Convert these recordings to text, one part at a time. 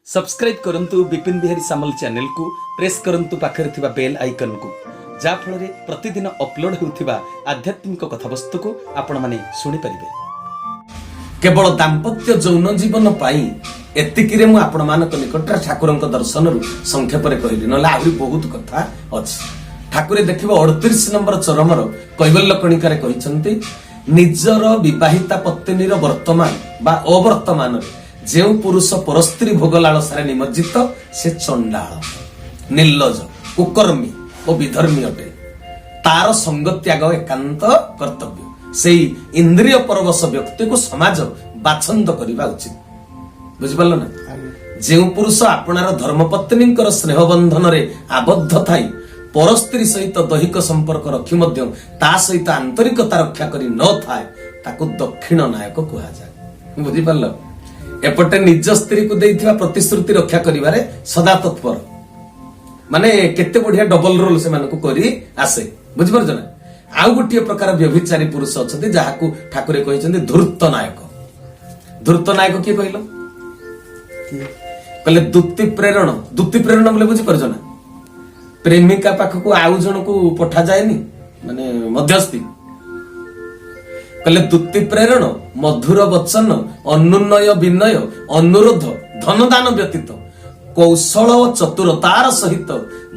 Subscribe करंतु विपिन बिहारी सामल channel को press करंतु पाखरे थिबा बेल आइकन को जा फल रे प्रतिदिन अपलोड होउथिबा आध्यात्मिक कथावस्तु को आपण माने सुनि परिबे। केवल दाम्पत्य जौन जीवन पाई एतिकी रे मु आपण मानक निकट ठाकुरंक दर्शन रु संक्षेप रे कहली नला आहुरी बहुत कथा अछि। ठाकुरे देखिबो 38 नंबर चरमर कैवल्य कणिका रे कहिसंती निजर विवाहिता पत्नीर वर्तमान बा अवर्तमान जे पुरुष परस्त्री भोग लालसारे निमज्जित से चंडाल निर्लज कुकर्मी और विधर्मी अटे। तार संग त्याग एकांत कर्तव्य। से इंद्रिय परवश व्यक्ति को समाज बाछंद करने उचित। बुझिपाल ना जे पुरुष आपणार धर्मपत्नी स्नेह बंधन रे आबद्ध थाई परस्त्री सहित दैहिक संपर्क रखी मध्य ता सहित आंतरिकता रक्षा करी न थाए ताकू दक्षिण नायक कहा जाए। बुझिपाल एपटे निज स्त्री को देइथिबा प्रतिश्रुति रक्षा करिवारे सदा तत्पर माने केते बढ़िया डबल रोल से मानको करी आसे। बुझि परछ ना आउ गोटिए प्रकार व्यभिचारी पुरुष अछथि जाहाकू ठाकुरे कहिसंती धूर्त नायक। धूर्त नायक की कहलो कहले दुति प्रेरण बोले बुझि परछ ना प्रेमिका पाखकू आउ जण को पठा जायनी माने मध्यस्थी कहले दुति प्रेरण मधुर वचन अनुन्नय विनय अनुरोध धनदान व्यतीत कौशल और चतुरतार सहित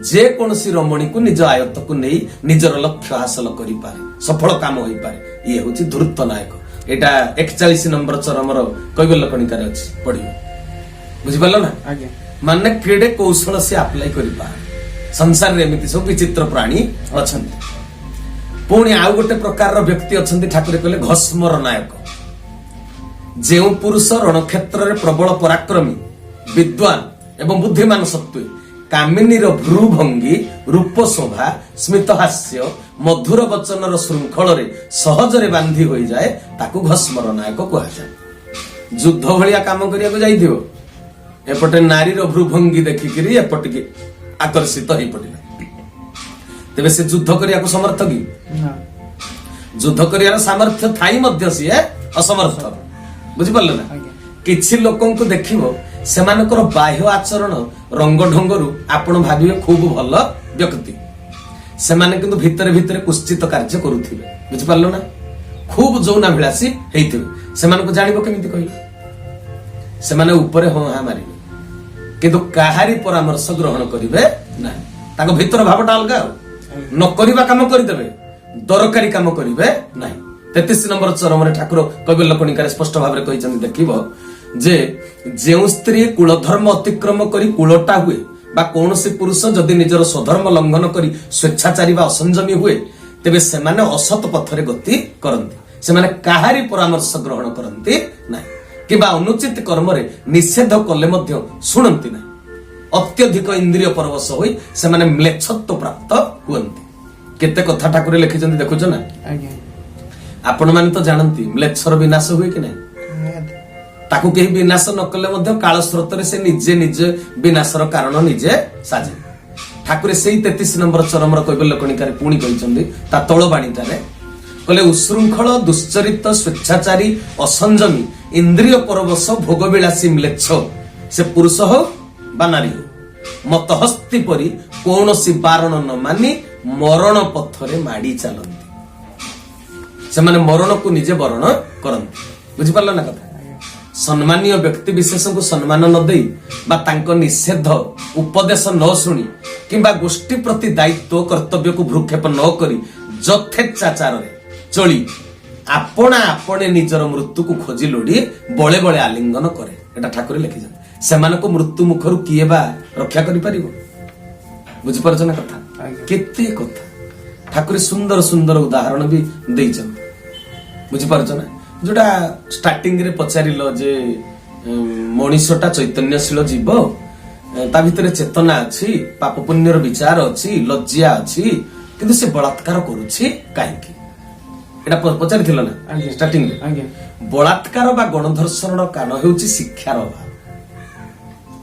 जे कोनसी रमणी को निज आयत्त को नहीं निजर लक्ष्य हासिल करि पारे सफल काम होई पारे ये होची धूर्त नायक। एटा 41 नंबर चरमर कैवल्य कणिकार अछि पढियो। बुझि पालो ना माने केडे कौशल से अप्लाई करि पारे। संसार रे एमिति सब विचित्र प्राणी अछंती। पुणी आउ गोटे प्रकार व्यक्ति अछंती ठाकुर कहले घस्मर नायक। जेउ पुरुष रणक्षेत्र रे प्रबल पराक्रमी विद्वान एवं बुद्धिमान सत्वे कामिनीर भ्रूभंगी रूप शोभा स्मितहास्य मधुर वचनर श्रृंखल रे सहज रे बांधी होई जाए ताकू घस्मर नायक कहा जाए। युद्ध भलिया काम करिया को जाइथिबो एपटे नारीर भ्रूभंगी देखिकरी एपटे आकर्षित होई पडिला तेबे से युद्ध करिया को समर्थ की युद्ध करियार सामर्थ्य थाई मध्य से असमर्थ। बुझि पारले ना किछि लोकन को देखिबो सेमानकर बाह्य आचरण रंग ढंगरु आपण भाबिबे खूब भल व्यक्ति सेमाने किंतु भितरे भितरे कुश्चित कार्य करूथिबे। बुझि पारलो ना खूब जौनाभिलाषी हेइथिबे सेमान को जानिबो केमिति कहिलो सेमाने ऊपरे हो हा मारिबे किंतु काहारी परामर्श ग्रहण करिवे ना ताको भीतर भावटा अलगा न करिबा काम करिदेबे दरकारी काम करिवे नाही। 33 नंबर चरम रे ठाकुर कैवल्य कणिकार स्पष्ट भाव रे कहिसंती देखिबो जे जेउ स्त्री कुलधर्म अतिक्रम करी कुलटा हुए बा कोनोसी पुरुष जदि निजर स्वधर्म लंघन करी स्वेच्छाचारी बा असंजमी हुए तेबे सेमाने असत पथरे गति करंती सेमाने काहारी परामर्श ग्रहण करंती नाही किबा अनुचित कर्म रे निषेध कले मध्य सुनंती नाही। अत्यधिक इंद्रिय परवश होई सेमाने म्लेच्छत्व प्राप्त हुअंती। केते कथा ठाकुर लिखिसंती देखुछ ना आपण माने तो जानंती म्लेच्छर विनाश हुए कि नाही ताकू केही विनाश न कले मध्य काल स्रोत रे से निजे निजे विनाशर कारण निजे साजे। ठाकुर सेही 33 नंबर चरमर कैवल्य कणिकार पुणी कहिसंती ता तळ बाणीटारे कहले उशृंखल दुश्चरित स्वेच्छाचारी असंजमी इंद्रिय परवश भोगविलासी म्लेच्छ से पुरुष हो बा नारी हो मतहस्ती परी कौनसी बारण न मानी मरण पथरे माड़ी चलती से माने मरण को निजे वरण करती। बुझि पारला ना कथा सम्मानीय व्यक्ति विशेष को सम्मान न देई बा तांको निषेध उपदेश न सुनी किंबा गोष्ठी प्रति दायित्व कर्तव्य को भ्रूक्षेप न करी यथेच्छाचार रे चली आपण आपणे निजर मृत्यु को खोजी लोडी बळे बळे आलिंगन करे एटा ठाकुर लिखिछन सेमानको मृत्यु मुखरु किए बा रक्षा करि परिबो। बुझि परछ ना कथा केते कथा ठाकुर सुंदर सुंदर उदाहरण भी देइछन। बुझि परछ ना जोटा स्टार्टिंग रे पचारिलो जे मनीषटा चैतन्यशील जीव ता भितरे चेतना अछि पाप पुण्यर विचार अछि लज्जा अछि किंतु से बलात्कार करूछि काहेकि एटा पचारिथिलो ना स्टार्टिंग रे बलात्कार बा गणधर्षण कारण हेउछि शिक्षार अभाव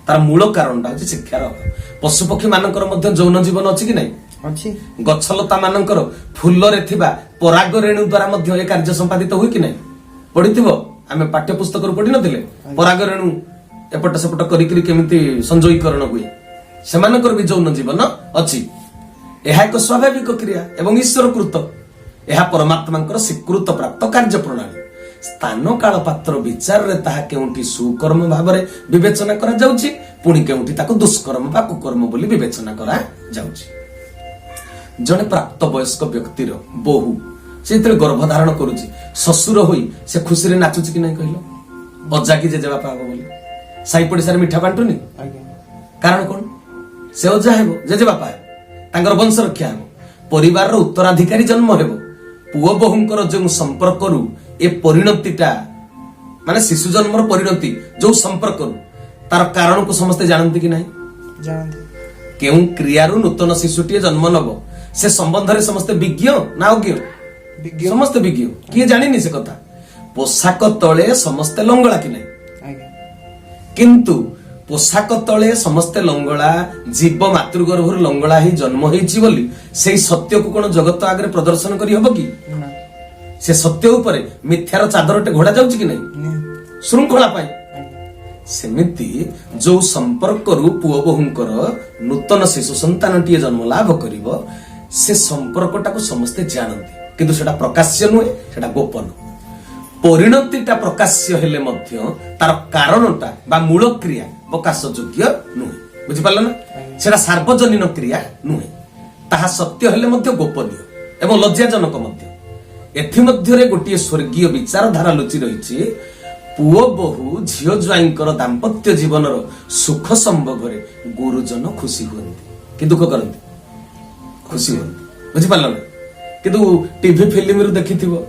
तार मूल कारणटा होछि शिक्षार अभाव। पशु पक्षी मानकर मध्य जौन जीवन अछि कि नै अछि गछलता मानकर फूल रे थिबा पराग रेणु द्वारा मध्य ए कार्य संपादित होई कि नै पढिथिबो आमे पाठ्य पुस्तक रो पढि नथिले पराग रेणु एपट सेपट करिकरी केमिति संजोईकरण हुए सेमानकर भी यौन जीवन अछि। यह एक स्वाभाविक क्रिया एवं ईश्वर कृत यह परमात्मा स्वीकृत प्राप्त कार्य प्रणाली। स्थान काल पात्र विचार रे ताहा केउंठी सुकर्म भाव में विवेचना करा जाउछि, पुणी केउंठी ताको दुष्कर्म बा कुकर्म बोली विवेचना करा जाउछि। जने प्राप्त वयस्क व्यक्तिर बहु से गर्भधारण करुछि, ससुर होई से खुशी रे नाचुछि कि नहीं कहलो? अजा की जेजे बापा हबो बोली साई पड़िसार मिठा बांटुनी, कारण कोन? से अजा हेबो, जेजे बापा हेबो, तांकर वंश रक्षा हेबो, परिवार रो उत्तराधिकारी जन्म हेबो। पुओ बहुंकर जो संपर्क रु ए परिणतिटा माने शिशु जन्मर परिणति जो संपर्क रु तार कारण को समस्ते जानती कि नहीं? जानती। केउ क्रियारु नूतन शिशुटी जन्म नब से संबंध रे समस्ते विज्ञ ना अज्ञ? समस्ते विज्ञ। किए जानिनी से कथा? पोशाक तले समस्ते लंगड़ा कि नहीं? किंतु पोशाक तले समस्ते लंगड़ा, जीव मातृगर्भर लंगड़ा ही जन्म होईची बोली सेई सत्य को कोन जगत आगे प्रदर्शन करी हबो कि? से सत्य ऊपर मिथ्यार चादरटे घोड़ा जाउची कि नहीं? श्रृंखला पाई। सेमिति जो संपर्क रु पुओ बहुंकर नूतन शिशु संतानटीए जन्म लाभ करिवो से संपर्कटा को समस्ते जानती, किंतु सेटा प्रकाश्य नुहे, सेटा गोपन। परिणतिटा प्रकाश्य हेले मध्य तार कारणटा बा मूल क्रिया प्रकाश योग्य नुहे। बुझी पारला ना? सेटा सार्वजनीन क्रिया नुहे, ताहा सत्य हेले मध्य गोपनीय एवं लज्जाजनक मध्य। एथि मध्यरे गोटिए स्वर्गीय विचारधारा लुचि रहिछि। पुओ बहु झियो ज्वाईंकर दाम्पत्य जीवनर सुख संभोगरे गुरुजन खुशी हुअन्ति कि दुख करन्ति? खुशी हुअन्ति। बुझी पारला ना? किंतु टीवी फिल्म रु देखिथिबो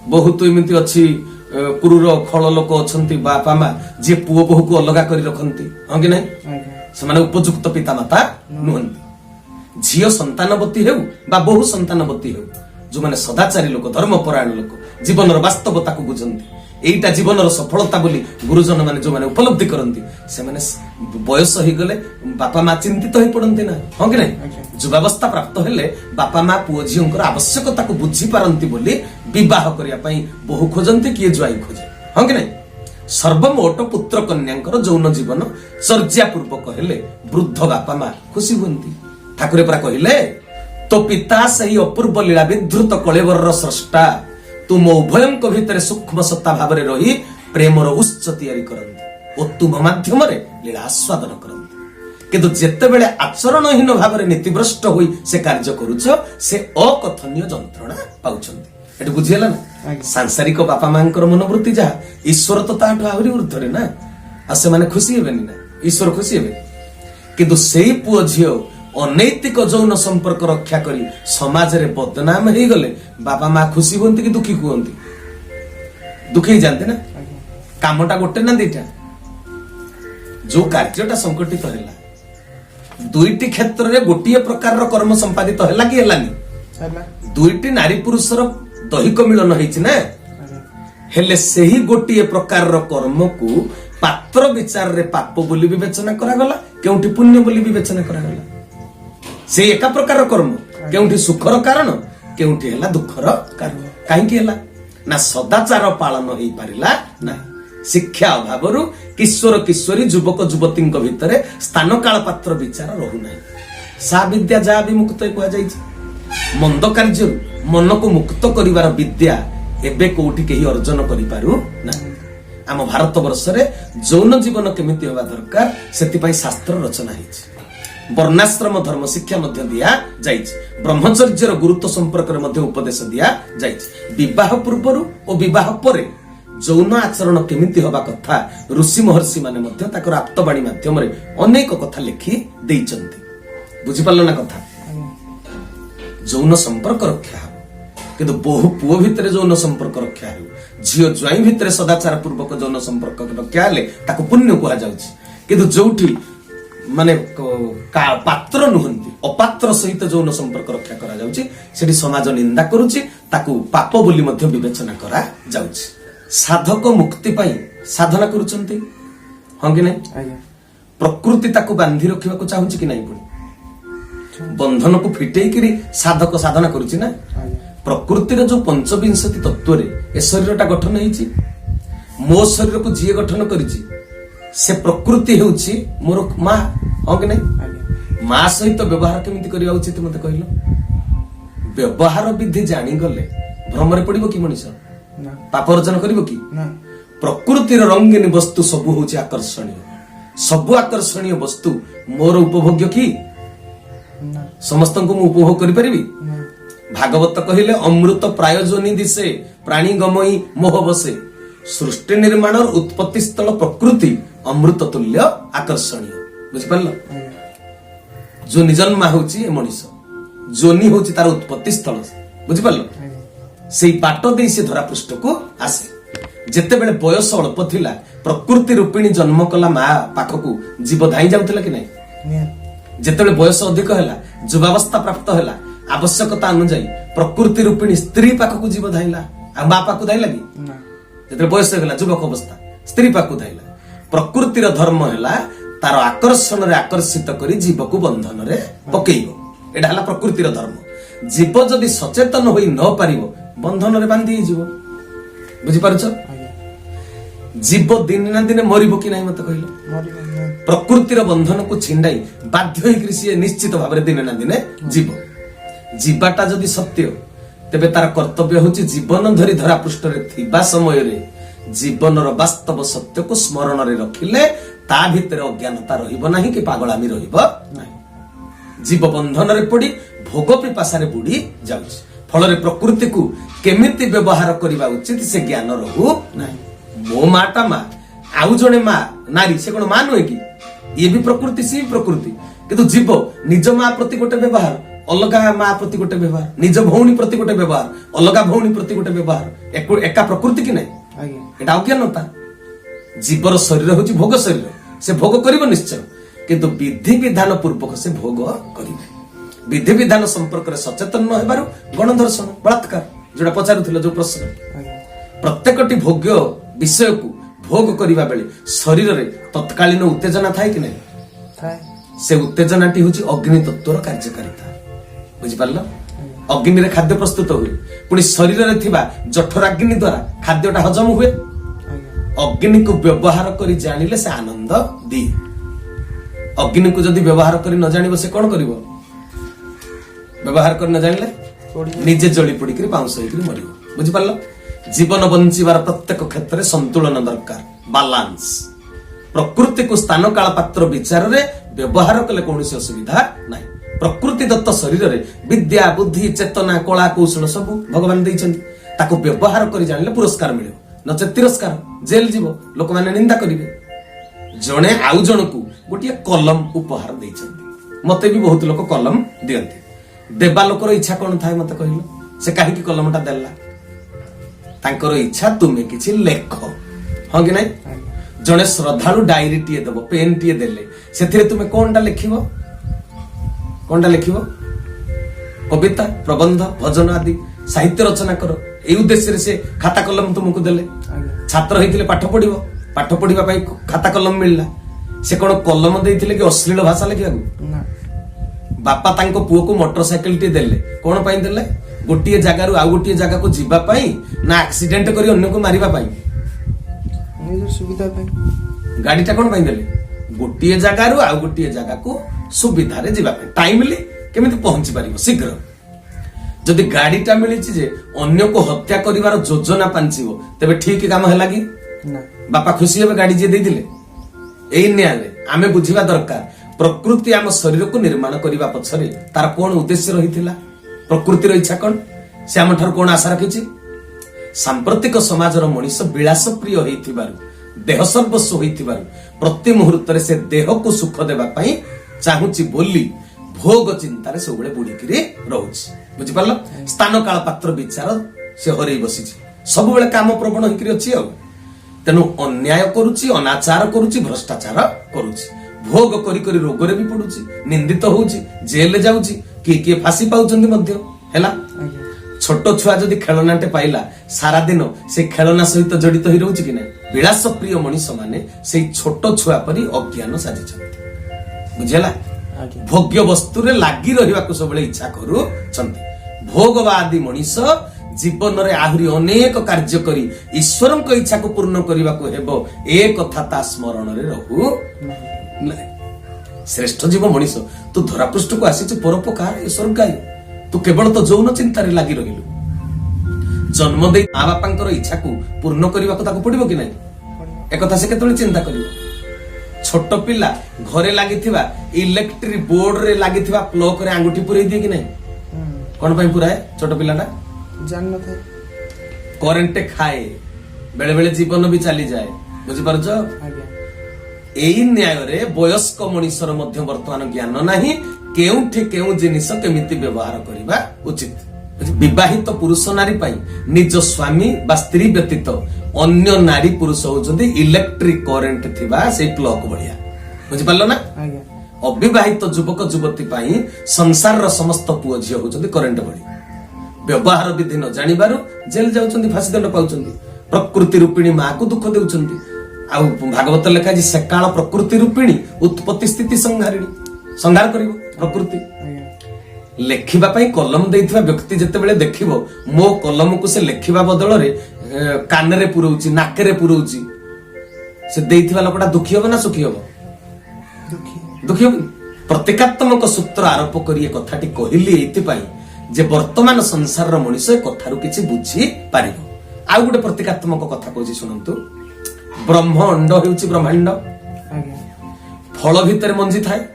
बहुत एमिति अछि क्रूर खळ लोक अछंती बापा मा जे पुओ बहु को अलगा करी रखंती, हां कि नहीं? समाने उपयुक्त पिता माता नुहंती। झियो संतानवती हेउ बा बहु संतानवती हेउ, जो माने सदाचारी लोक, धर्मपरायण लोक, जीवनर वास्तवता को बुझंती, एईटा जीवनर सफलता बोली गुरुजन माने जो माने उपलब्धि करंती, से माने बयस हो गले बापा मा चिंतित होई पड़ंती ना, हां कि नहीं? युवावस्था प्राप्त हेले बापा मा पुओ झियोंकर आवश्यकता को बुझी पारंती बोली विवाह करिया पई बहु खोजंती, किए ज्वाई खोजे, हां कि नहीं? सर्वमोट पुत्र कन्यांकर जौन जीवन चर्या पूर्वक हेले वृद्ध बापा मा खुशी हुअन्ती। ठाकुरे परा कहिले, तो पिता सही अपूर्व लीला विधृत कलेवर स्रष्टा, तुम उभयंक भितर सूक्ष्म सत्ता भाव में रही प्रेमर उच्च तैयारी करंती और तुम माध्यम लीला आस्वादन करंती। किंतु जेते बेले आचरणहीन भाव में नीतिभ्रष्ट होई से कार्य करूछ से अकथनीय जंत्रणा पाउछंती। एटु बुझियला ना? सांसारिक बापा मांकर मनोवृत्ति जा ईश्वर तो ताठो आहुरी ऊर्ध्वरे ना, आ से माने खुशी हेबेनी ना? ईश्वर खुशी हेबे। किंतु सेई पुओ झियो अनैतिक जौन संपर्क रक्षा करी समाज रे बदनाम हो गले बापा माँ खुशी हुअन्ति कि दुखी हुअन्ति? दुखी जानते ना? कामटा गोटे ना दीटा? जो कार्यटा संकटित हेला दुईटी क्षेत्र रे गोटिए प्रकार कर्म संपादित हेला कि हेलानी? दुईटी नारी पुरुषर दैहिक मिलन हेछि ना, हेले सेही गोटिए प्रकार कर्म को पात्र विचार रे पाप बोली विवेचना करागला, केउठी पुण्य बोली विवेचना करागला। से एका प्रकार कर्म केउठी सुखर कारण, केउठी हेला दुखर कारण। काहेकि हेला ना? सदाचार पालन होई पारिला ना। शिक्षा अभावरु किशोर किशोरी युवक युवती भितर स्थान काल पात्र विचार रहु नाही। सा विद्या जा भी मुक्त कुआ जाइछि। मंद कार्य मन को मुक्त करिवार विद्या एबे कोठी केही अर्जन करि पारु ना। आम भारत वर्ष रे जौन जीवन केमिति होबा दरकार सेति पई शास्त्र रचना हेछि। वर्णाश्रम धर्म शिक्षा मध्य दिया जाइछि। ब्रह्मचर्यर गुरुत्व संपर्क रे मध्य उपदेश दिया जाइछि। विवाह पूर्वरु और विवाह परे जौन आचरण केमिति होबा कथा ऋषि महर्षि माने मध्य ताकर आप्तवाणी माध्यम रे अनेक कथा लिखि दैचंती। बुझि पारल ना कथा? जौन संपर्क रक्षा हो, किंतु बहु पुओ भितर जौन संपर्क रक्षा हो, झियो ज्वाई भितर सदाचार पूर्वक जौन संपर्क रक्षा हेले ताको पुण्य कुहा जाउछि। किंतु जोठी माने पात्र नुहंती अपात्र सहित जौन संपर्क रक्षा करा जाउछि सेठी समाज निंदा करूछि, ताकू पाप बोली मध्य विवेचना करा जाउछि। साधक मुक्ति पाई साधना करूछंती, हां कि नहीं? प्रकृति ताकू बांधी रखिबा को चाहुछि कि नहीं? पुणी बंधन को फिटेई किरी साधक साधना करूछि ना। प्रकृतिर जो 25 तत्व रे ए शरीरटा गठन हेछि। मो शरीर को जिए गठन करिछि से प्रकृति ହେଉଛି ମୋର ମା ହଁ କି ନାଇଁ ମା ସହିତ ବ୍ୟବହାର କେମିତି କରିବା ଉଚିତ ମତେ କହିଲ ବ୍ୟବହାର ବିଧି ଜାଣିଗଲେ ଭ୍ରମରେ ପଡିବ କି ମଣିଷ ପାପ ଅର୍ଜନ କରିବ କି ପ୍ରକୃତିର ରଙ୍ଗୀନ ବସ୍ତୁ ସବୁ ହେଉଛି ଆକର୍ଷଣୀୟ ସବୁ ଆକର୍ଷଣୀୟ ବସ୍ତୁ ମୋର ଉପଭୋଗ୍ୟ କି ସମସ୍ତଙ୍କୁ ମୁଁ ଉପଭୋଗ କରିପାରିବି ଭାଗବତ କହିଲେ ଅମୃତ ପ୍ରାୟୋଜନୀ ଦିଶେ ପ୍ରାଣୀ ଗମଇ ମୋହ ବସେ ସୃଷ୍ଟି ନିର୍ମାଣର ଉତ୍ପତ୍ତି ସ୍ଥଳ ପ୍ରକୃତି ଅମୃତ ତୁଲ୍ୟ ଆକର୍ଷଣୀୟ ବୁଝିପାରିଲ ଯୋନି ଜନ୍ମା ହଉଛି ଏ ମଣିଷ ଯୋନି ହଉଛି ତାର ଉତ୍ପତ୍ତି ସ୍ଥଳ ବୁଝିପାରିଲ ସେଇ ବାଟ ଦେଇ ସେ ଧରା ପୃଷ୍ଠକୁ ଆସେ ଯେତେବେଳେ ବୟସ ଅଳ୍ପ ଥିଲା ପ୍ରକୃତି ରୂପିଣୀ ଜନ୍ମ କଲା ମା ପାଖକୁ ଜୀବ ଧାଇଁ ଯାଉଥିଲା କି ନାଇଁ ଯେତେବେଳେ ବୟସ ଅଧିକ ହେଲା ଯୁବାବସ୍ଥା ପ୍ରାପ୍ତ ହେଲା ଆବଶ୍ୟକତା ଅନୁଯାୟୀ ପ୍ରକୃତି ରୂପିଣୀ ସ୍ତ୍ରୀ ପାଖକୁ ଜୀବ ଧାଇଲା ଆଉ ମା ପାଖକୁ ଧାଇଲା କି ଯେତେବେଳେ ବୟସ ହେଇଗଲା ଯୁବକ ଅବସ୍ଥା ସ୍ତ୍ରୀ ପାଖକୁ ଧାଇଲା ପ୍ରକୃତିର ଧର୍ମ ହେଲା ତାର ଆକର୍ଷଣରେ ଆକର୍ଷିତ କରି ଜୀବକୁ ବନ୍ଧନରେ ପକେଇବ ଏଟା ହେଲା ପ୍ରକୃତିର ଧର୍ମ ଜୀବ ଯଦି ସଚେତନ ହୋଇ ନ ପାରିବ ବନ୍ଧନରେ ବାନ୍ଧି ହେଇଯିବ ବୁଝିପାରୁଛ ଜୀବ ଦିନେ ନା ଦିନେ ମରିବ କି ନାହିଁ ମତେ କହିଲ ପ୍ରକୃତିର ବନ୍ଧନକୁ ଛିଣ୍ଡାଇ ବାଧ୍ୟ ହେଇକରି ସିଏ ନିଶ୍ଚିତ ଭାବରେ ଦିନେ ନା ଦିନେ ଯିବ ଯିବାଟା ଯଦି ସତ୍ୟ ତେବେ ତାର କର୍ତ୍ତବ୍ୟ ହେଉଛି ଜୀବନ ଧରି ଧରା ପୃଷ୍ଠରେ ଥିବା ସମୟରେ ଜୀବନର ବାସ୍ତବ ସତ୍ୟକୁ ସ୍ମରଣରେ ରଖିଲେ ତା ଭିତରେ ଅଜ୍ଞାନତା ରହିବ ନାହିଁ କି ପାଗଳାମି ରହିବ ନାହିଁ ଜୀବ ବନ୍ଧନରେ ପଡି ଭୋଗ ପିପାସାରେ ବୁଡି ଯାଉଛି ଫଳରେ ପ୍ରକୃତିକୁ କେମିତି ବ୍ୟବହାର କରିବା ଉଚିତ ସେ ଜ୍ଞାନ ରହୁ ନାହିଁ ମୋ ମାଟା ମା ଆଉ ଜଣେ ମା ନାରୀ ସେ କଣ ମା ନୁହେଁ କି ଇଏ ବି ପ୍ରକୃତି ସିଏ ବି ପ୍ରକୃତି କିନ୍ତୁ ଜୀବ ନିଜ ମା ପ୍ରତି ଗୋଟେ ବ୍ୟବହାର ଅଲଗା ମା ପ୍ରତି ଗୋଟେ ବ୍ୟବହାର ନିଜ ଭଉଣୀ ପ୍ରତି ଗୋଟେ ବ୍ୟବହାର ଅଲଗା ଭଉଣୀ ପ୍ରତି ଗୋଟେ ବ୍ୟବହାର ଏକା ପ୍ରକୃତି କି ନାହିଁ ଏଟା ଅଜ୍ଞାନତା ଜୀବର ଶରୀର ହେଉଛି ଭୋଗ ଶରୀର ସେ ଭୋଗ କରିବ ନିଶ୍ଚୟ କିନ୍ତୁ ବିଧି ବିଧାନ ପୂର୍ବକ ସେ ଭୋଗ କରିବେ ବିଧି ବିଧାନ ସମ୍ପର୍କରେ ସଚେତନ ନ ହେବାରୁ ଗଣଧର୍ଷଣ ବଳାତ୍କାର ଯୋଉଟା ପଚାରୁଥିଲା ଯୋଉ ପ୍ରଶ୍ନ ପ୍ରତ୍ୟେକଟି ଭୋଗ୍ୟ ବିଷୟକୁ ଭୋଗ କରିବା ବେଳେ ଶରୀରରେ ତତ୍କାଳୀନ ଉତ୍ତେଜନା ଥାଏ କି ନାହିଁ ସେ ଉତ୍ତେଜନାଟି ହେଉଛି ଅଗ୍ନି ତତ୍ତ୍ୱର କାର୍ଯ୍ୟକାରିତା ବୁଝିପାରିଲ ଅଗ୍ନିରେ ଖାଦ୍ୟ ପ୍ରସ୍ତୁତ ହୁଏ ପୁଣି ଶରୀରରେ ଥିବା ଜଠରାଗ୍ନି ଦ୍ୱାରା ଖାଦ୍ୟଟା ହଜମ ହୁଏ ଅଗ୍ନିକୁ ବ୍ୟବହାର କରି ଜାଣିଲେ ସେ ଆନନ୍ଦ ଦିଏ ଅଗ୍ନିକୁ ଯଦି ବ୍ୟବହାର କରି ନ ଜାଣିବ ସେ କଣ କରିବ ବ୍ୟବହାର କରି ନ ଜାଣିଲେ ନିଜେ ଜଳି ପୋଡିକିରି ପାଉଁଶ ହେଇକିରି ମରିବ ବୁଝିପାରିଲ ଜୀବନ ବଞ୍ଚିବାର ପ୍ରତ୍ୟେକ କ୍ଷେତ୍ରରେ ସନ୍ତୁଳନ ଦରକାର ବାଲାନ୍ସ ପ୍ରକୃତିକୁ ସ୍ଥାନ କାଳ ପାତ୍ର ବିଚାରରେ ବ୍ୟବହାର କଲେ କୌଣସି ଅସୁବିଧା ନାହିଁ ପ୍ରକୃତି ଦତ୍ତ ଶରୀରରେ ବିଦ୍ୟା ବୁଦ୍ଧି ଚେତନା କଳା କୌଶଳ ସବୁ ଭଗବାନ ଦେଇଛନ୍ତି ତାକୁ ବ୍ୟବହାର କରି ଜାଣିଲେ ପୁରସ୍କାର ମିଳିବ ନଚେତ ତିରସ୍କାର ଜେଲ ଯିବ ଲୋକମାନେ ନିନ୍ଦା କରିବେ ଜଣେ ଆଉ ଜଣକୁ ଗୋଟିଏ କଲମ ଉପହାର ଦେଇଛନ୍ତି ମତେ ବି ବହୁତ ଲୋକ କଲମ ଦିଅନ୍ତି ଦେବା ଲୋକର ଇଚ୍ଛା କଣ ଥାଏ ମତେ କହିଲ ସେ କାହିଁକି କଲମଟା ଦେଲା ତାଙ୍କର ଇଚ୍ଛା ତୁମେ କିଛି ଲେଖ ହଁ କି ନାଇଁ ଜଣେ ଶ୍ରଦ୍ଧାଳୁ ଡାଏରୀ ଟିଏ ଦେବ ପେନ୍ ଟିଏ ଦେଲେ ସେଥିରେ ତୁମେ କଣଟା ଲେଖିବ କବିତା ପ୍ରବନ୍ଧ ଭଜନ ଆଦି ସାହିତ୍ୟ ରଚନା କର এই ଉଦ୍ଦେଶ୍ୟରେ ସେ ଖାତା କଲମ ତୁମକୁ ଦେଲେ ଛାତ୍ର ହେଇଥିଲେ ପାଠ ପଢିବା ପାଇଁ ଖାତା କଲମ ମିଳିଲା ସେ କଣ କଲମ ଦେଇଥିଲେ କି ଅଶ୍ଳୀଳ ଭାଷା ଲେଖିବାକୁ ବାପା ତାଙ୍କ ପୁଅକୁ ମୋଟର ସାଇକେଲ ଟିଏ ଦେଲେ କଣ ପାଇଁ ଦେଲେ ଗୋଟିଏ ଜାଗାରୁ ଆଉ ଗୋଟିଏ ଜାଗାକୁ ଯିବା ପାଇଁ ନା ଆକ୍ସିଡେଣ୍ଟ କରି ଅନ୍ୟକୁ ମାରିବା ପାଇଁ ସୁବିଧା ପାଇଁ ଗାଡିଟା କଣ ପାଇଁ ଦେଲେ ଗୋଟିଏ ଜାଗାରୁ ଆଉ ଗୋଟିଏ ଜାଗାକୁ ସୁବିଧାରେ ଯିବା ପାଇଁ ଟାଇମଲି କେମିତି ପହଞ୍ଚି ପାରିବ ଶୀଘ୍ର ଯଦି ଗାଡିଟା ମିଳିଛି ଯେ ଅନ୍ୟକୁ ହତ୍ୟା କରିବାର ଯୋଜନା ପାଞ୍ଚିବ ତେବେ ଠିକ କାମ ହେଲା କି ବାପା ଖୁସି ହେବେ ଗାଡି ଯିଏ ଦେଇଥିଲେ ଏଇ ନ୍ୟାୟରେ ଆମେ ବୁଝିବା ଦରକାର ପ୍ରକୃତି ଆମ ଶରୀରକୁ ନିର୍ମାଣ କରିବା ପଛରେ ତାର କଣ ଉଦ୍ଦେଶ୍ୟ ରହିଥିଲା ପ୍ରକୃତିର ଇଚ୍ଛା କଣ ସେ ଆମ ଠାରୁ କଣ ଆଶା ରଖିଛି ସାମ୍ପ୍ରତିକ ସମାଜର ମଣିଷ ବିଳାସ ପ୍ରିୟ ହେଇଥିବାରୁ ଦେହ ସର୍ବସ୍ୱ ହୋଇଥିବାରୁ ପ୍ରତି ମୁହୂର୍ତ୍ତରେ ସେ ଦେହକୁ ସୁଖ ଦେବା ପାଇଁ ଚାହୁଁଛି ବୋଲି ଭୋଗ ଚିନ୍ତାରେ ସବୁବେଳେ ବୁଡିକିରି ରହୁଛି ବୁଝିପାରିଲ ସ୍ଥାନ କାଳ ପାତ୍ର ବିଚାର ସେ ହରେଇ ବସିଛି ସବୁବେଳେ କାମ ପ୍ରବଣ ହେଇକିରି ଅଛି ଆଉ ତେଣୁ ଅନ୍ୟାୟ କରୁଛି ଅନାଚାର କରୁଛି ଭ୍ରଷ୍ଟାଚାର କରୁଛି ଭୋଗ କରି କରି ରୋଗରେ ବି ପଡୁଛି ନିନ୍ଦିତ ହଉଛି ଜେଲରେ ଯାଉଛି କିଏ ଫାଶୀ ପାଉଛନ୍ତି ମଧ୍ୟ ହେଲା ଛୋଟ ଛୁଆ ଯଦି ଖେଳନାଟେ ପାଇଲା ସାରା ଦିନ ସେ ଖେଳନା ସହିତ ଜଡିତ ହୋଇ ରହୁଛି କି ନାହିଁ ବିଳାସ ପ୍ରିୟ ମଣିଷ ମାନେ ସେଇ ଛୋଟ ଛୁଆ ପରି ଅଜ୍ଞାନ ସାଜିଛନ୍ତି ବୁଝିଲା ଭୋଗ୍ୟ ବସ୍ତୁରେ ଲାଗି ରହିବାକୁ ସବୁବେଳେ ଇଚ୍ଛା କରୁଛନ୍ତି ଭୋଗବାଦୀ ମଣିଷ जीवन रे आहुरी अनेक कार्य करी ईश्वर इच्छा को पूर्ण करने को हेबो ए कथा ता स्मरण रे रहू श्रेष्ठ जीव मनीष तू धरापृष्ठ को आसी परोपकार ए स्वर्ग गाय तू केवल तो जौन चिंतार लगी रहिलु जन्म दे माँ बापा इच्छा को पूर्ण करने को पड़ो कि नहीं एक से केतବେଳେ चिंता करिवो छोट पिला घरे लागिथिबा इलेक्ट्रिक बोर्ड रे लागिथिबा प्लग रे अंगूठी पुरै दिए कि नहीं कोन पई पुराए छोट पिलाटा जान न थे करंट खाए बेले बेले जीवन भी चली जाए बुझी पारछ आज्ञा एई न्याय रे वयस्क मनुष्यर मध्य वर्तमान ज्ञान नाही केउठी केउ जिनिस केमिति व्यवहार करिबा उचित विवाहित पुरुष नारी पाई निज स्वामी बा स्त्री व्यतीत अन्य नारी पुरुष होउछन्ती इलेक्ट्रिक करंट थिबा से प्लग बढ़िया बुझी पारलो ना आज्ञा अविवाहित युवक युवती पाई संसार रो समस्त पुओ झियो होउछन्ती करंट बढ़ी व्यवहार विधि न जानिबारु जेल जाउछन्ती फांसी दंड पाउछन्ती प्रकृति रूपिणी मां को दुख देउछन्ती आ भागवत लेखा जी सकाळ प्रकृति रूपिणी उत्पत्ति स्थिति संहारिणी संहार करिवो प्रकृति लेखिबा पई कलम देइथिबा व्यक्ति जते बेले देखिबो मो कलम को से लेखिबा बदल रे कान रे पुरौची नाक रे पुरौची से देइथिबा लोकटा दुखी होबो ना सुखी होबो दुखी होबो प्रतीकात्मक सूत्र आरोप करी कथाटी कहिली एति पई जे वर्तमान संसार रो मनुष्य कथारु किछि बुझी पारिबो आ गुटे प्रतीकात्मक कथा कहछि सुनंतु ब्रह्म अंड हेउछि ब्रह्मांड फल भितर मंजी थाए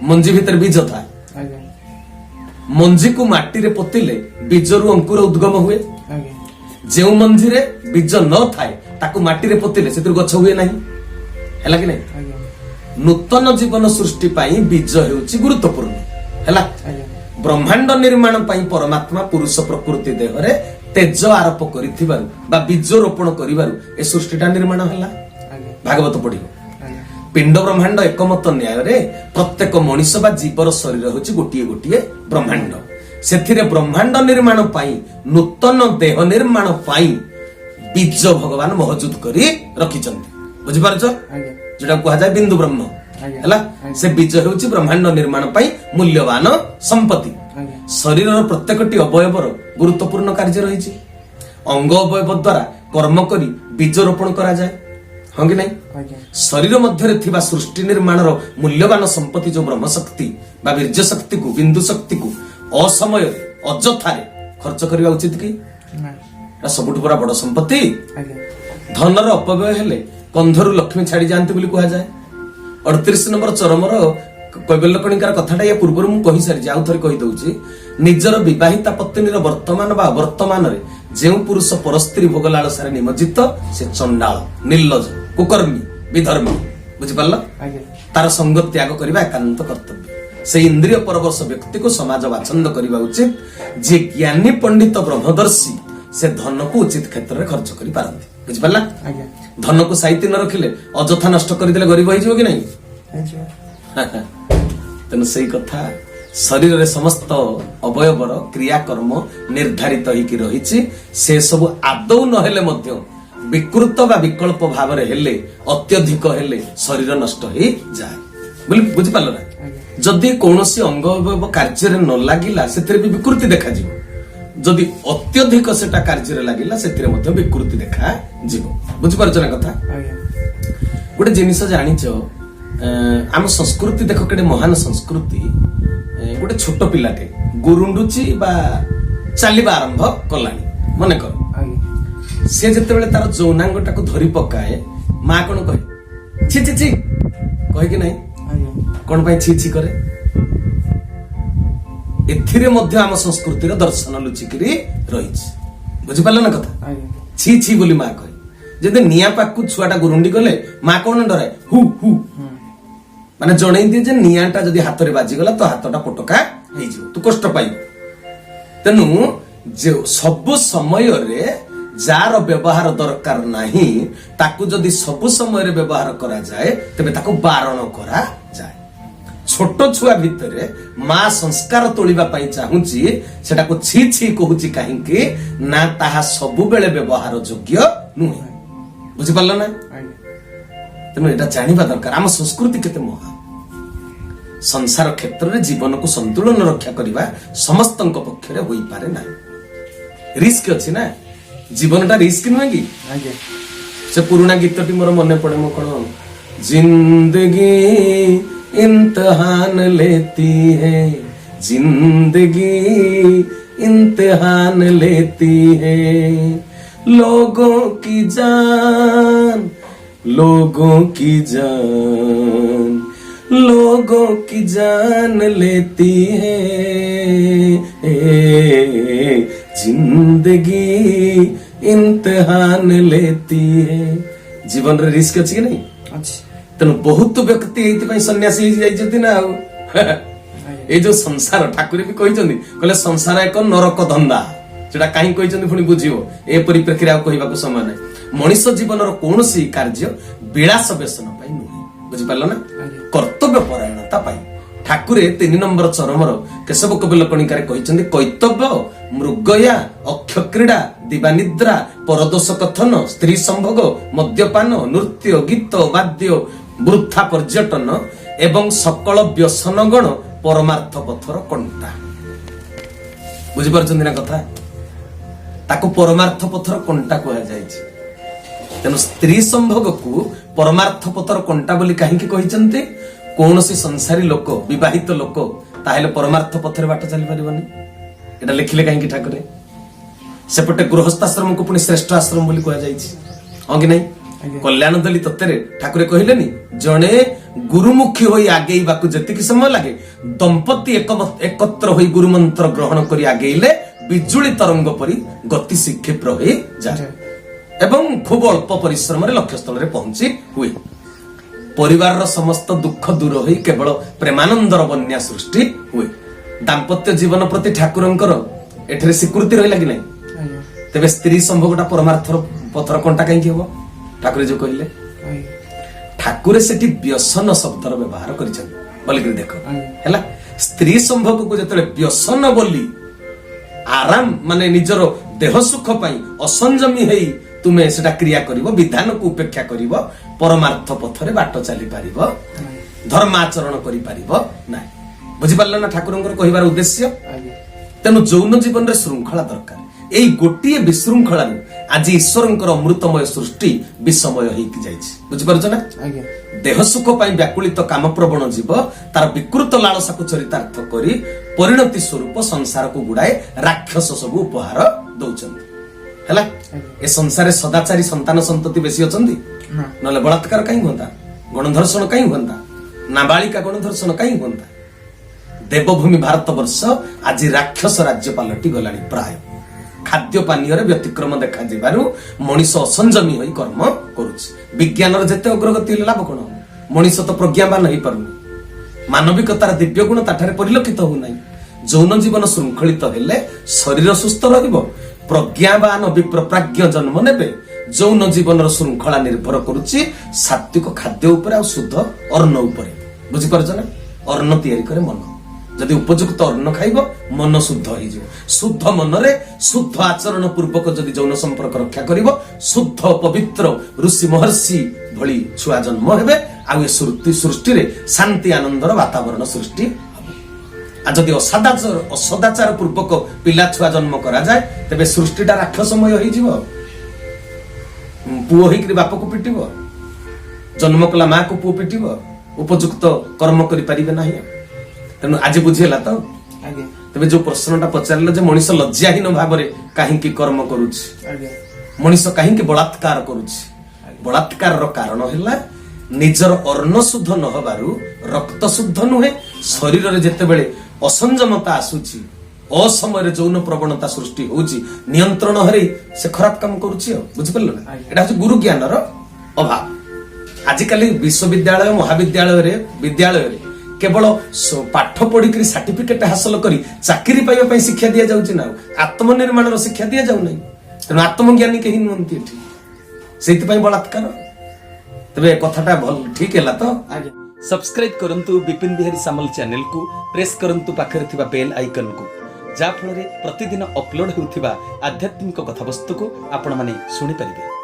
मंजी भितर बीज थाए मंजी को माटी रे पोतिले बीजरु अंकुर उद्गम हुए जेउ मंजी रे बीज न थाए ताकू माटी रे पोतिले सेतिर गछ हुए नाही हैला कि नहीं नूतन जीवन सृष्टि पाई बीज हेउछि गुरुत्वपूर्ण हैला ब्रह्मांड निर्माण पाई परमात्मा पुरुष प्रकृति देह रे तेज आरोप करिथिबारु बा बीज रोपण करिबारु ए सृष्टिटा निर्माण हैला भागवत पढिबो पिंड ब्रह्मांड एकमत न्याय रे प्रत्येक मनुष्य बा जीवर शरीर होछि गोटिए गोटिए ब्रह्मांड सेथिरे ब्रह्मांड निर्माण पाई नूतन देह निर्माण पाई बीज भगवान महजूद करी रखिचंती बुझि पारछ जेटा कहै जाय बिंदु ब्रह्म हैला से बीज हेउछि ब्रह्मांड निर्माण पाई मूल्यवान संपत्ति शरीर प्रत्येकटी अवयवर गुरुत्वपूर्ण कार्य रहिछि अंग अवयव द्वारा कर्म करी बीज रोपण करा जाय हाँ कि नहीं शरीर मध्य थिबा सृष्टि निर्माण मूल्यवान संपत्ति जो ब्रह्म शक्ति बा वीर्य शक्ति को बिंदु शक्ति को असमय अजथारे खर्च करबा उचित कि सबुठ बड़ा बड़ संपत्ति धनर अपव्यय हेले कंधरु लक्ष्मी छाड़ी जांती बोली कहा जाए 38 नंबर चरमर कैबल्यकणिकार कथाटा या पूर्व मु कहि सारी आउ थरे कहि दउची निजर विवाहिता पत्नीर वर्तमान बा वर्तमान रे जेउ पुरुष परस्त्री भोग लालसारे निमज्जित से चंडाल निर्लज कुकर्मी विधर्मी बुझि पारला तार संग त्याग करबा एकांत कर्तव्य से इंद्रिय परवश व्यक्ति को समाज बाछंद करबा उचित जे ज्ञानी पंडित ब्रह्मदर्शी से धन को उचित क्षेत्र रे खर्च करि पारंती बुझि पारला धन को साहित्य न रखिले अजथा नष्ट करि देले गरीब होई जिवो कि नहीं तेन सही कथा शरीर रे समस्त अवयवर क्रियाकर्म निर्धारित होइकी रहिछि से सब आदौ न हेले मध्य विकृत बा विकल्प भाव रे हेले अत्यधिक हेले शरीर नष्ट होई जाय बोली बुझि पारला ना जदि कोनोसी अंग अवयव कार्य रे न लागिला सेतिरे भी विकृति देखा जिवो जदि अत्यधिक सेटा कार्य रे लागिला सेतिरे मध्य विकृति देखा जिवो बुझि पारछ ना कथा गोटे जिनिस जानिछो आम संस्कृति देख केडे महान संस्कृति गोटे छोट पिलाटे गुरुंडुची बा चलिबा आरंभ कलानी मने कर से जते बेले तार जौनांगटा को धरि पकाए मां कोन कहे छी छी छी कहे कि नहीं कोन पई छी छी करे एथिरे मध्य आम संस्कृति रो दर्शन लुचिकरी रहिछि बुझि पारला ना कथा छी छी बोली मां कहे जदे निया पाकु छुआटा गुरुंडी गले मां कोन डराए हु हु माने जणै दिए जे नियाटा जदि हाथ रे बाजी गला तो हाथटा पटका हेइ जिवो तू कष्ट पाइ तेनु जे सब समय रे जार व्यवहार दरकार नाही ताकू जदि सब समय रे व्यवहार करा जाए तबे ताकू बारण करा जाए छोट छुआ भितरे मां संस्कार तोलिबा पई चाहुची सेटा को छी छी कहूची काहेकि ना ताहा सब बेले व्यवहार योग्य नुहे बुझि पारला ना तेनु एटा जानिबा दरकार आम संस्कृति केते महा संसार क्षेत्र रे जीवन को संतुलन रक्षा करिबा समस्तक पक्ष रे होई पारे ना रिस्क अच्छी ना जीवनटा रिस्क नुहे कि आगे से पुराना गीतटी मोर मन पड़े मो कौन जिंदगी इम्तिहान लेती है जिंदगी इम्तिहान लेती है लोगों की जान लोगों की जान लोगों की जान लेती है जिंदगी इम्तिहान लेती है जीवन रे रिस्क अच्छी कि नहीं अच्छी तेणु बहुत व्यक्ति ये सन्यासी जाइछथि ना आउ ए जो संसार ठाकुर भी कहते कहले संसार एक नरक धंदा सेटा कहीं कहते पुणी बुझियो ए परिप्रेक्षी आउ कहबाक समय ना मनुष्य जीवन कौन कार्य विलास व्यसन नुहे बुझिपार ना कर्तव्य परायणता ठाकुरे 3 नंबर चरमर केशव कपिल कणिकार कहते कैतव्य मृगया अक्ष क्रीड़ा दिवानिद्रा परदोष कथन स्त्री संभोग मद्यपान नृत्य गीत वाद्य वृथा पर्यटन एवं सकल व्यसन गण परमार्थ पथर कंटा बुझिपार ना कथा ताको परमार्थ पथर कंटा कह जाए तेणु स्त्री संभोग को परमार्थ पथर कंटा बोली कहीं कहते कौन सी संसारी लोक विवाहित लोक ताहेले परमार्थ पथरे बाट चली पारिबनी एटा लिखिले कहीं ठाकुरे सेपटे गृहस्थाश्रम को पुणी श्रेष्ठ आश्रम बोली कह जाए हाँ कि नहीं कल्याण दली तत्व ठाकुरे कहलेनी जड़े गुरुमुखी होई आगेइबाकु जतिकी समय लगे दंपति एकत्र होई गुरु मंत्र ग्रहण करी आगेइले बिजुली तरंग परी गति क्षिप्र होई जाए एवं खूब अल्प परिश्रम रे लक्ष्य स्थल रे पहुंची हुए परिवार समस्त दुख दूर होई केवल प्रेमानंदर बन्या सृष्टि हुए दाम्पत्य जीवन प्रति ठाकुरंकर एठरे स्वीकृति रहिला कि नहीं तेबे स्त्री संभोगटा परमार्थर पथर कंटा कहीं हो ठाकुर जो कहले ठाकुर सेठी व्यसन शब्दर व्यवहार करिछन बोलिक देखो हैला स्त्री संभोग को जतले व्यसन बोली आराम माने निजर देह सुख पाई असंजमी हेई तुमे सेटा क्रिया करिवो विधान को उपेक्षा करिवो परमार्थ पथरे बाट चली पारिबो धर्माचरण करि पारिबो ना बुझि पारल ना ठाकुरंकर कहिबार उद्देश्य तेनु जौन जीवन रे श्रृंखला दरकार एई गोटिए विशृंखला आज ईश्वरंकर अमृतमय सृष्टि विषमय हेकि जाइछि बुझि पारछ ना देह सुख पाई व्याकुलित कामप्रवण जीव तार विकृत लालसा को चरितार्थ करी परिणति स्वरूप संसार को गुड़ाए राक्षस सब उपहार दौचंती हैला ए संसार सदाचारी संतान संतति बेसी अछंती नले बलात्कार कहीं होता गणधर्षण कहीं होता नाबालिका गणधर्षण कहीं होता देवभूमि भारत वर्ष आज राक्षस राज्य पलटि गलानी प्राय खाद्य पानीय व्यतिक्रम देखा जिबारु मनीष असंजमी होई कर्म करुछि विज्ञान जेते अग्रगति लाभ कोन मनीष तो प्रज्ञावान होई पारुनी मानविकतार दिव्य गुण ताठारे परिलक्षित हो नाही जौन जीवन शृंखलित हेले शरीर सुस्थ रहिबो प्रज्ञावान विप्रप्राज्ञ जन्म नेबे जौन जीवन श्रृंखला निर्भर करुछि सात्विक खाद्य उपरे आ शुद्ध अन्न उपरे बुझि परछ ना अन्न तैयारी करे मन जदि उपयुक्त अन्न खाइब मन शुद्ध हो शुद्ध मनरे शुद्ध आचरण पूर्वक जदि यौन संपर्क रक्षा करिब शुद्ध पवित्र ऋषि महर्षि भली छुआ जन्म हेबे आ सृष्टि रे शांति आनंदर वातावरण सृष्टि आ जदि असदाचार पूर्वक पिला छुआ जन्म करा जाए तेबे सृष्टिटा राक्षसमय होई जिवो पुओ हिकरी बाप को पिटिबो जन्म कला मां को पुओ पिटिबो उपयुक्त कर्म करि परिबे नाही तेणु आज बुझेला तो तेबे जो प्रश्नटा पचारल जे मनीष लज्जाहीन भाव में कहीं कर्म करुछि मनीष कहीं बलात्कार करुछि बलात्कार कारण है निजर अर्ण शुद्ध न हबारु रक्त शुद्ध नुहे शरीर रे जेतेबेले असंजमता आसुछि असमय जौन प्रवणता सृष्टि होउछि नियंत्रण हरे से खराब काम करुछि बुझि परल ना एटा अछि गुरु ज्ञानर अभाव आजिकाली विश्वविद्यालय महाविद्यालय रे केवल पाठ पढ़ी सर्टिफिकेट हासिल करी चाकरी पाइबा पई शिक्षा दिया जाउछि ना आत्मनिर्माण शिक्षा दिया जाउ नै तेणु आत्मज्ञानी केही नहंती एठी सेति पई बलात्कार तबे कथाटा भल ठीक हैला तो सब्सक्राइब करंतु विपिन बिहारी सामल चैनल को प्रेस करंतु पाखरे थिबा बेल आइकन को जा फଳରେ प्रतिदिन अपलोड हेउथिबा आध्यात्मिक कथावस्तु को आपण माने सुनि परिबे।